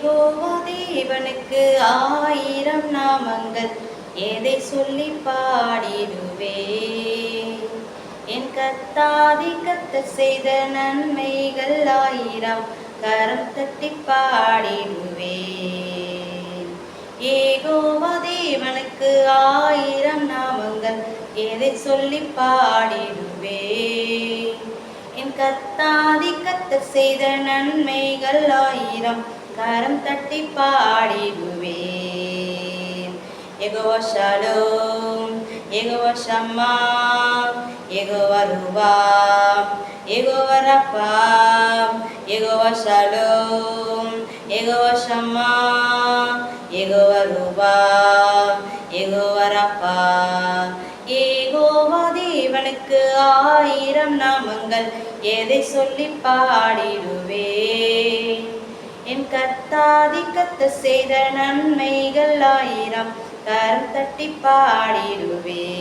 ஏகோவா தேவனுக்கு ஆயிரம் நாமங்கள் எதை சொல்லி பாடிடுவே. என் கர்த்தாதி கர்த்தர் செய்த நன்மைகள் ஆயிரம் கரம் தட்டி பாடிடுவேன். ஏகோவா தேவனுக்கு ஆயிரம் நாமங்கள் எதை சொல்லி பாடிடுவேன். என் கர்த்தாதி கர்த்தர் செய்த நன்மைகள் ஆயிரம் கரம் தட்டி பாடிடுவேன். யெகோவா ஷாலோம், யெகோவா ஷம்மா, யெகோவா ரூவா, யெகோவா ரஃபா, யெகோவா ஷாலோம், யெகோவா ஷம்மா, யெகோவா ரூவா, யெகோவா ரஃபா. யெகோவா தேவனுக்கு ஆயிரம் நாமங்கள் எதை சொல்லி பாடிடுவேன். என் கர்த்தாதி கர்த்தர் செய்த நன்மைகள் ஆயிரம் கரம் தட்டி பாடிடுவேன்.